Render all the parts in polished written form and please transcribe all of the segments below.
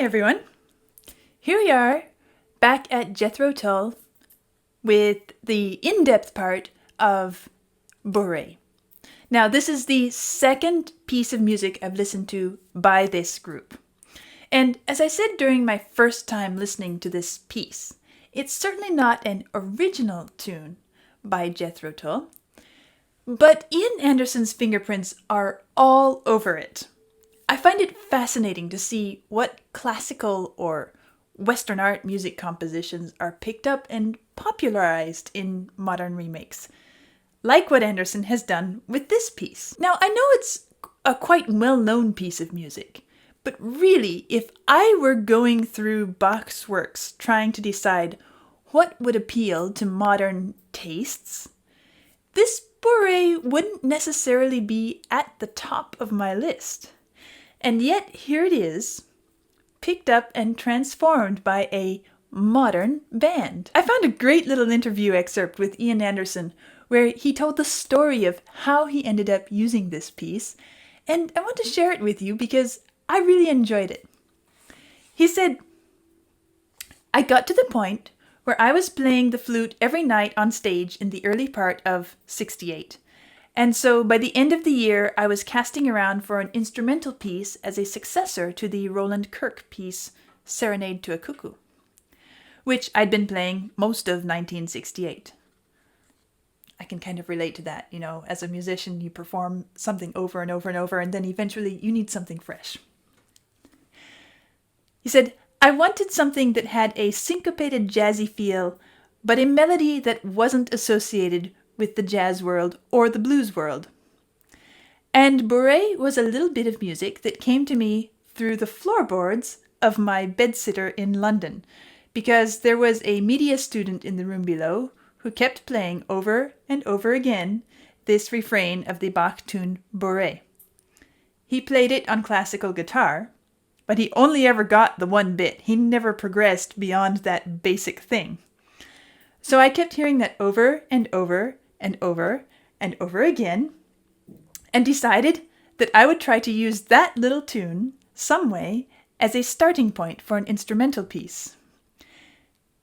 everyone. Here we are, back at Jethro Tull with the in-depth part of Bourree. Now, this is the second piece of music I've listened to by this group. And as I said during my first time listening to this piece, it's certainly not an original tune by Jethro Tull, but Ian Anderson's fingerprints are all over it. I find it fascinating to see what classical or Western art music compositions are picked up and popularized in modern remakes, like what Anderson has done with this piece. Now, I know it's a quite well-known piece of music, but really, if I were going through Bach's works trying to decide what would appeal to modern tastes, this Bourree wouldn't necessarily be at the top of my list. And yet, here it is, picked up and transformed by a modern band. I found a great little interview excerpt with Ian Anderson where he told the story of how he ended up using this piece, and I want to share it with you because I really enjoyed it. He said, "I got to the point where I was playing the flute every night on stage in the early part of '68. And so by the end of the year, I was casting around for an instrumental piece as a successor to the Roland Kirk piece, Serenade to a Cuckoo, which I'd been playing most of 1968. I can kind of relate to that, you know, as a musician, you perform something over and over and over, and then eventually you need something fresh. He said, I wanted something that had a syncopated jazzy feel, but a melody that wasn't associated with the jazz world or the blues world. And Bourree was a little bit of music that came to me through the floorboards of my bedsitter in London, because there was a media student in the room below who kept playing over and over again this refrain of the Bach tune Bourree. He played it on classical guitar, but he only ever got the one bit. He never progressed beyond that basic thing. So I kept hearing that over and over and over and over again, and decided that I would try to use that little tune some way as a starting point for an instrumental piece.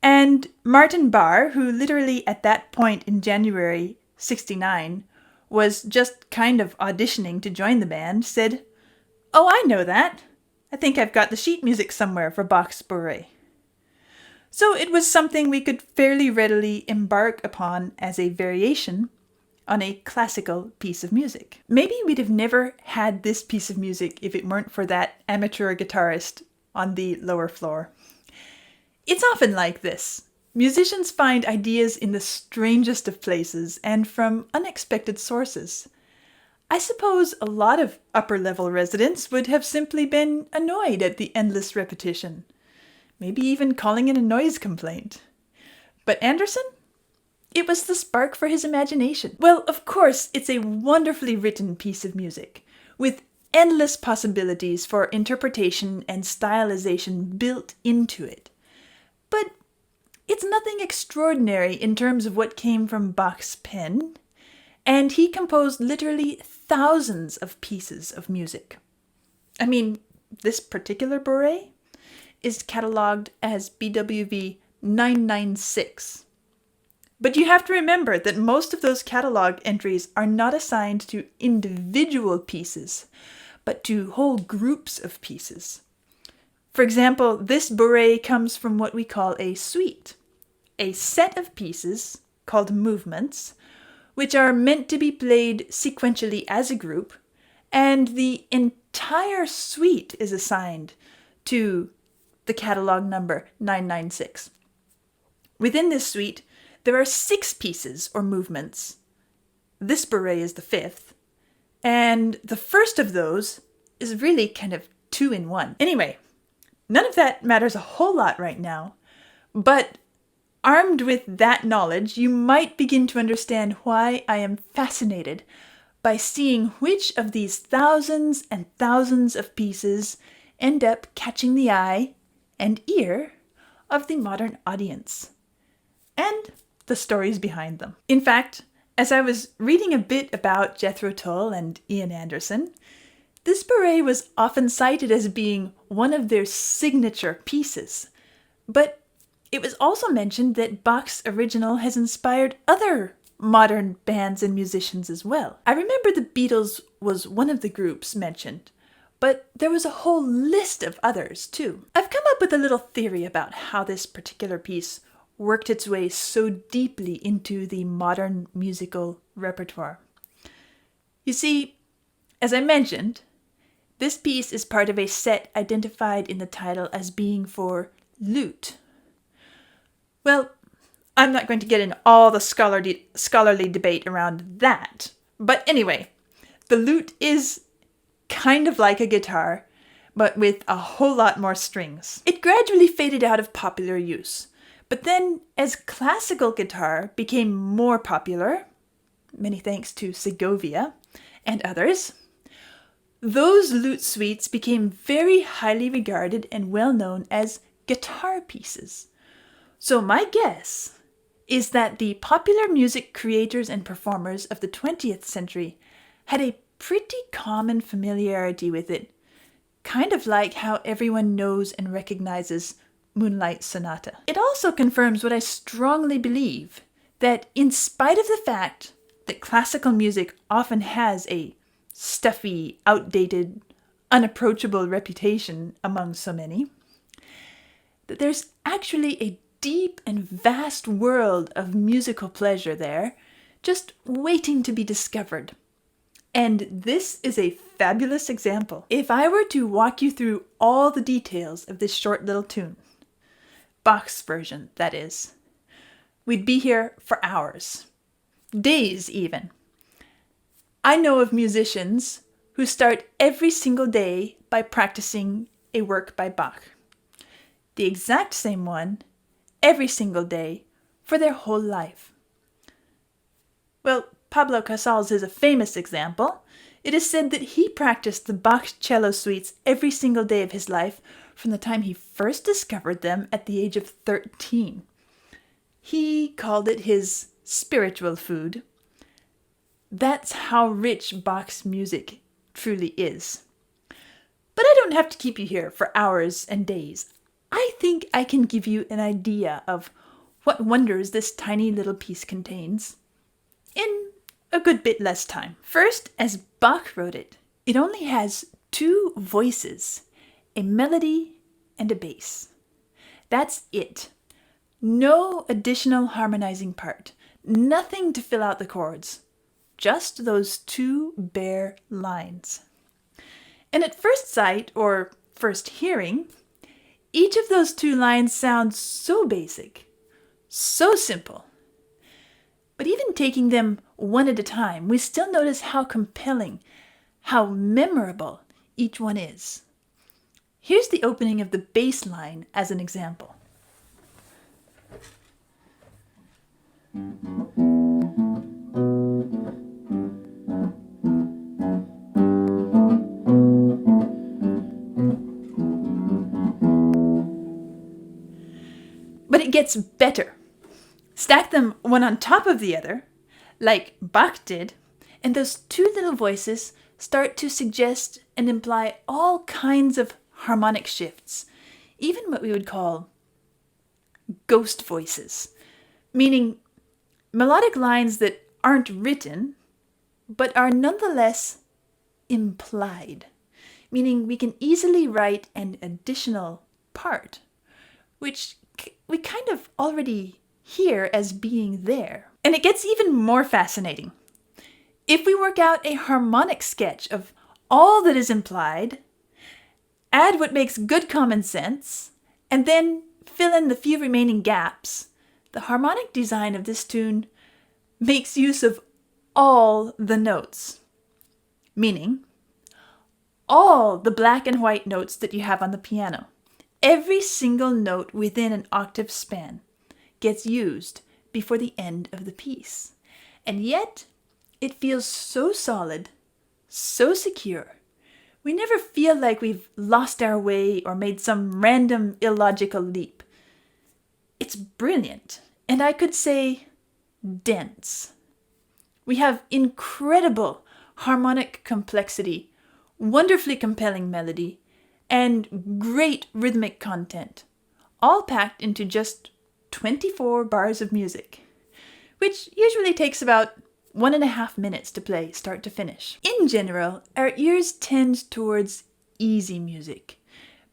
And Martin Barr, who literally at that point in January '69 was just kind of auditioning to join the band, said, "Oh, I know that. I think I've got the sheet music somewhere for Bach's Bourree." So it was something we could fairly readily embark upon as a variation on a classical piece of music. Maybe we'd have never had this piece of music if it weren't for that amateur guitarist on the lower floor. It's often like this. Musicians find ideas in the strangest of places and from unexpected sources. I suppose a lot of upper-level residents would have simply been annoyed at the endless repetition, maybe even calling it a noise complaint. But Anderson? It was the spark for his imagination. Well, of course, it's a wonderfully written piece of music, with endless possibilities for interpretation and stylization built into it. But it's nothing extraordinary in terms of what came from Bach's pen, and he composed literally thousands of pieces of music. I mean, this particular Bourree is catalogued as BWV 996. But you have to remember that most of those catalog entries are not assigned to individual pieces, but to whole groups of pieces. For example, this Bourree comes from what we call a suite, a set of pieces called movements, which are meant to be played sequentially as a group, and the entire suite is assigned to the catalog number 996. Within this suite, there are 6 pieces or movements. This Bourree is the 5th, and the first of those is really kind of 2 in 1. Anyway, none of that matters a whole lot right now, but armed with that knowledge, you might begin to understand why I am fascinated by seeing which of these thousands and thousands of pieces end up catching the eye and ear of the modern audience, and the stories behind them. In fact, as I was reading a bit about Jethro Tull and Ian Anderson, This Bourrée was often cited as being one of their signature pieces, but it was also mentioned that Bach's original has inspired other modern bands and musicians as well. I remember the Beatles was one of the groups mentioned, but there was a whole list of others too. I've come up with a little theory about how this particular piece worked its way so deeply into the modern musical repertoire. You see, as I mentioned, this piece is part of a set identified in the title as being for lute. Well, I'm not going to get in all the scholarly debate around that. But anyway, the lute is kind of like a guitar, but with a whole lot more strings. It gradually faded out of popular use. But then, as classical guitar became more popular, many thanks to Segovia and others, those lute suites became very highly regarded and well known as guitar pieces. So my guess is that the popular music creators and performers of the 20th century had a pretty common familiarity with it, kind of like how everyone knows and recognizes Moonlight Sonata. It also confirms what I strongly believe, that in spite of the fact that classical music often has a stuffy, outdated, unapproachable reputation among so many, that there's actually a deep and vast world of musical pleasure there, just waiting to be discovered. And this is a fabulous example. If I were to walk you through all the details of this short little tune, Bach's version, that is, we'd be here for hours, days even. I know of musicians who start every single day by practicing a work by Bach, the exact same one, every single day for their whole life. Well, Pablo Casals is a famous example. It is said that he practiced the Bach cello suites every single day of his life from the time he first discovered them at the age of 13. He called it his spiritual food. That's how rich Bach's music truly is. But I don't have to keep you here for hours and days. I think I can give you an idea of what wonders this tiny little piece contains in a good bit less time. First, as Bach wrote it, it only has 2 voices, a melody and a bass. That's it. No additional harmonizing part, nothing to fill out the chords, just those 2 bare lines. And at first sight, or first hearing, each of those 2 lines sounds so basic, so simple. But even taking them one at a time, we still notice how compelling, how memorable each one is. Here's the opening of the bass line as an example. But it gets better. Stack them one on top of the other, like Bach did, and those 2 little voices start to suggest and imply all kinds of harmonic shifts, even what we would call ghost voices, meaning melodic lines that aren't written, but are nonetheless implied, meaning we can easily write an additional part, which we kind of already hear as being there. And it gets even more fascinating. If we work out a harmonic sketch of all that is implied, add what makes good common sense, and then fill in the few remaining gaps, the harmonic design of this tune makes use of all the notes, meaning all the black and white notes that you have on the piano. Every single note within an octave span gets used before the end of the piece. And yet, it feels so solid, so secure. We never feel like we've lost our way or made some random illogical leap. It's brilliant, and I could say dense. We have incredible harmonic complexity wonderfully compelling melody, and great rhythmic content, all packed into just 24 bars of music, which usually takes about 1.5 minutes to play start to finish. In general, our ears tend towards easy music,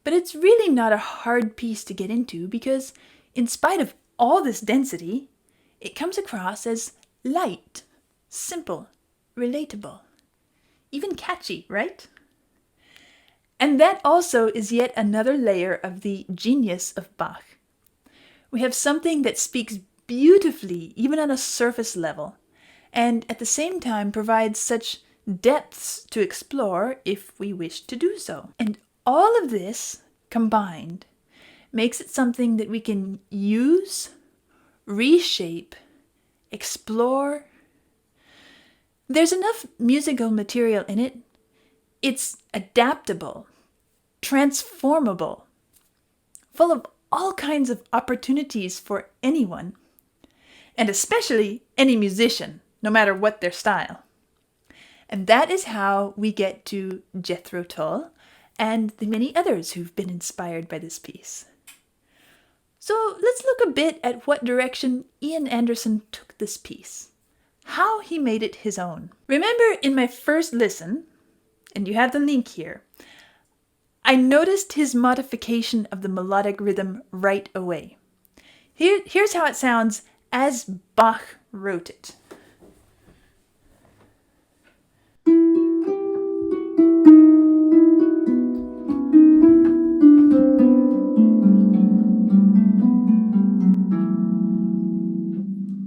but it's really not a hard piece to get into because, in spite of all this density, it comes across as light, simple, relatable, even catchy, right? And that also is yet another layer of the genius of Bach. We have something that speaks beautifully, even on a surface level, and at the same time provides such depths to explore if we wish to do so. And all of this combined makes it something that we can use, reshape, explore. There's enough musical material in it. It's adaptable, transformable, full of all kinds of opportunities for anyone, and especially any musician, no matter what their style. And that is how we get to Jethro Tull and the many others who've been inspired by this piece. So let's look a bit at what direction Ian Anderson took this piece, how he made it his own. Remember in my first listen, and you have the link here, I noticed his modification of the melodic rhythm right away. Here's how it sounds as Bach wrote it.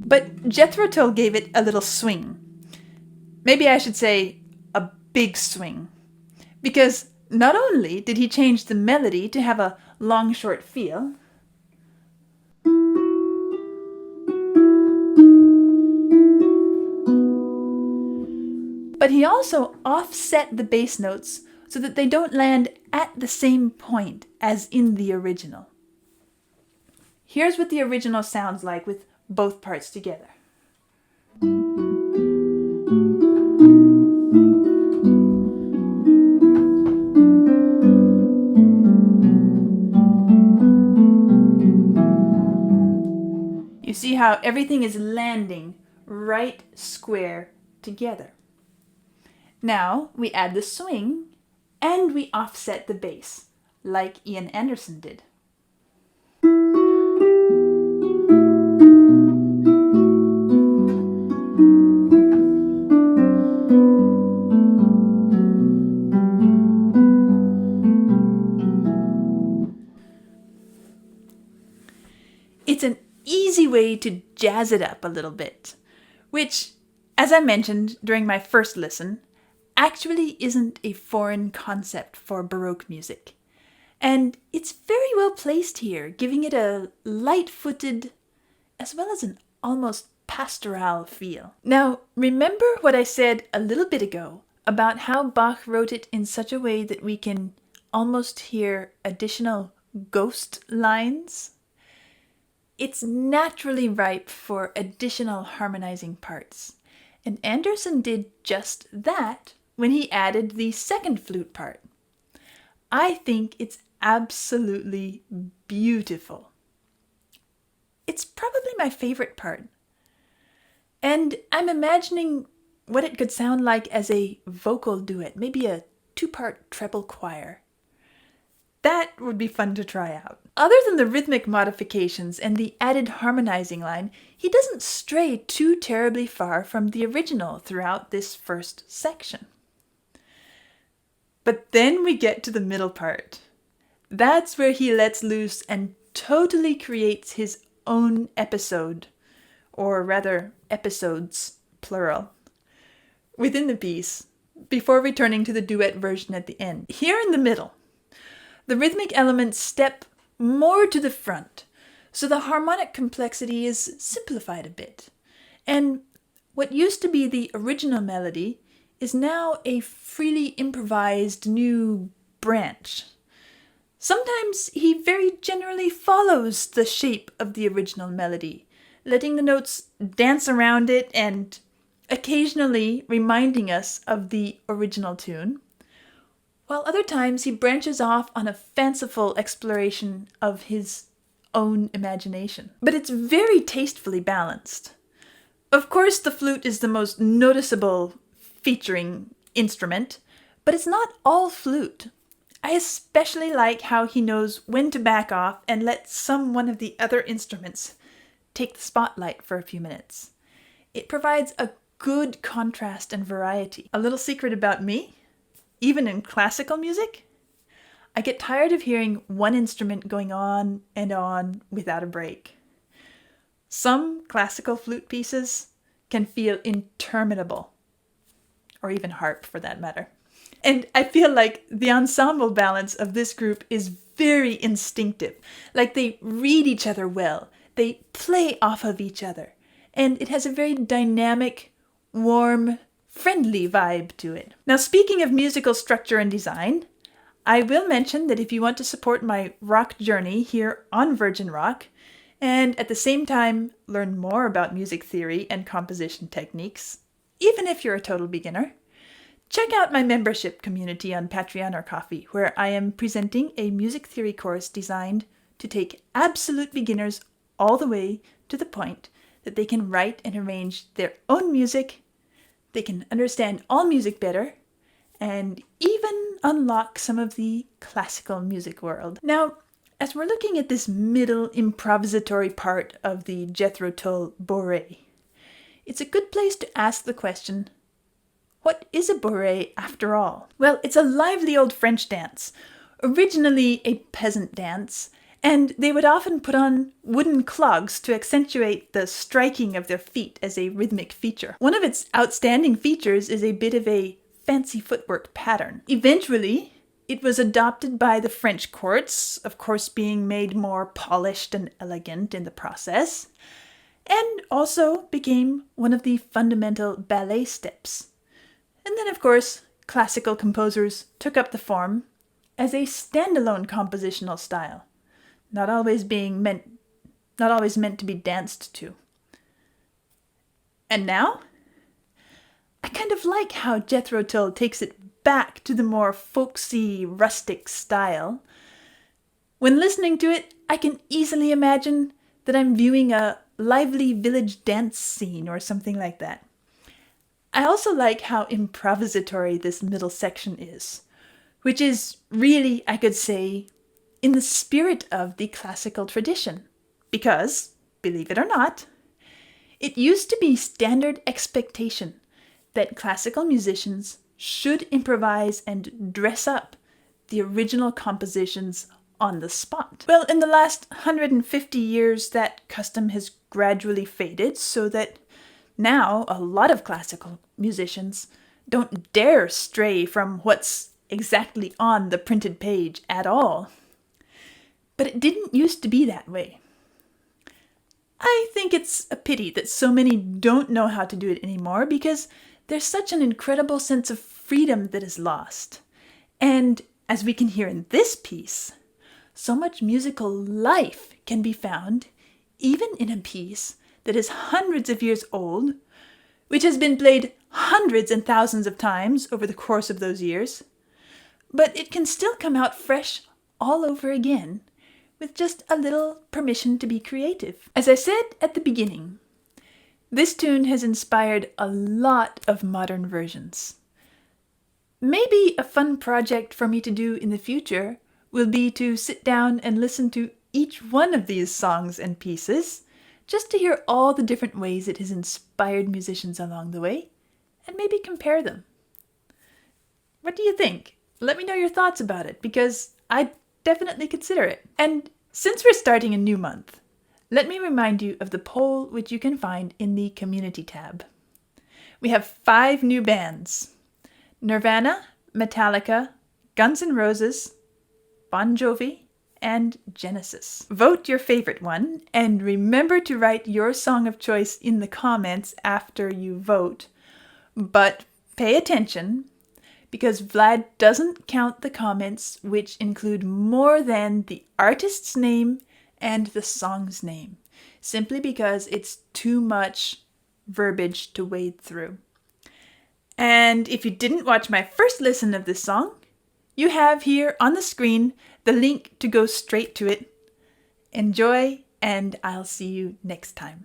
But Jethro Tull gave it a little swing. Maybe I should say a big swing. Because not only did he change the melody to have a long, short feel, but he also offset the bass notes so that they don't land at the same point as in the original. Here's what the original sounds like with both parts together. You see how everything is landing right square together. Now we add the swing and we offset the bass, like Ian Anderson did. It's an easy way to jazz it up a little bit, which, as I mentioned during my first listen, actually isn't a foreign concept for Baroque music. And it's very well placed here, giving it a light-footed as well as an almost pastoral feel. Now, remember what I said a little bit ago about how Bach wrote it in such a way that we can almost hear additional ghost lines? It's naturally ripe for additional harmonizing parts. And Anderson did just that when he added the second flute part. I think it's absolutely beautiful. It's probably my favorite part. And I'm imagining what it could sound like as a vocal duet, maybe a 2-part treble choir. That would be fun to try out. Other than the rhythmic modifications and the added harmonizing line, he doesn't stray too terribly far from the original throughout this first section. But then we get to the middle part. That's where he lets loose and totally creates his own episode, or rather episodes, plural, within the piece, before returning to the duet version at the end. Here in the middle, the rhythmic elements step more to the front, so the harmonic complexity is simplified a bit. And what used to be the original melody is now a freely improvised new branch. Sometimes he very generally follows the shape of the original melody, letting the notes dance around it and occasionally reminding us of the original tune, while other times he branches off on a fanciful exploration of his own imagination. But it's very tastefully balanced. Of course, the flute is the most noticeable featuring instrument, but it's not all flute. I especially like how he knows when to back off and let one of the other instruments take the spotlight for a few minutes. It provides a good contrast and variety. A little secret about me, even in classical music, I get tired of hearing one instrument going on and on without a break. Some classical flute pieces can feel interminable, or even harp for that matter. And I feel like the ensemble balance of this group is very instinctive. Like they read each other well, they play off of each other, and it has a very dynamic, warm, friendly vibe to it. Now, speaking of musical structure and design, I will mention that if you want to support my rock journey here on Virgin Rock, and at the same time learn more about music theory and composition techniques, even if you're a total beginner, check out my membership community on Patreon or Ko-fi, where I am presenting a music theory course designed to take absolute beginners all the way to the point that they can write and arrange their own music, they can understand all music better, and even unlock some of the classical music world. Now, as we're looking at this middle improvisatory part of the Jethro Tull Bourrée, it's a good place to ask the question, what is a bourrée after all? Well, it's a lively old French dance, originally a peasant dance, and they would often put on wooden clogs to accentuate the striking of their feet as a rhythmic feature. One of its outstanding features is a bit of a fancy footwork pattern. Eventually, it was adopted by the French courts, of course being made more polished and elegant in the process, and also became one of the fundamental ballet steps. And then, of course, classical composers took up the form as a standalone compositional style, not always meant to be danced to. And now, I kind of like how Jethro Tull takes it back to the more folksy, rustic style. When listening to it, I can easily imagine that I'm viewing a lively village dance scene or something like that. I also like how improvisatory this middle section is, which is really, I could say, in the spirit of the classical tradition. Because, believe it or not, it used to be standard expectation that classical musicians should improvise and dress up the original compositions on the spot. Well, in the last 150 years, that custom has gradually faded, so that now a lot of classical musicians don't dare stray from what's exactly on the printed page at all. But it didn't used to be that way. I think it's a pity that so many don't know how to do it anymore, because there's such an incredible sense of freedom that is lost. And as we can hear in this piece, so much musical life can be found even in a piece that is hundreds of years old, which has been played hundreds and thousands of times over the course of those years, but it can still come out fresh all over again with just a little permission to be creative. As I said at the beginning, this tune has inspired a lot of modern versions. Maybe a fun project for me to do in the future will be to sit down and listen to each one of these songs and pieces, just to hear all the different ways it has inspired musicians along the way, and maybe compare them. What do you think? Let me know your thoughts about it, because I'd definitely consider it. And since we're starting a new month, let me remind you of the poll which you can find in the community tab. We have 5 new bands: Nirvana, Metallica, Guns N' Roses, Bon Jovi, and Genesis. Vote your favorite one, and remember to write your song of choice in the comments after you vote. But pay attention, because Vlad doesn't count the comments which include more than the artist's name and the song's name, simply because it's too much verbiage to wade through. And if you didn't watch my first listen of this song, You have here on the screen the link to go straight to it. Enjoy, and I'll see you next time.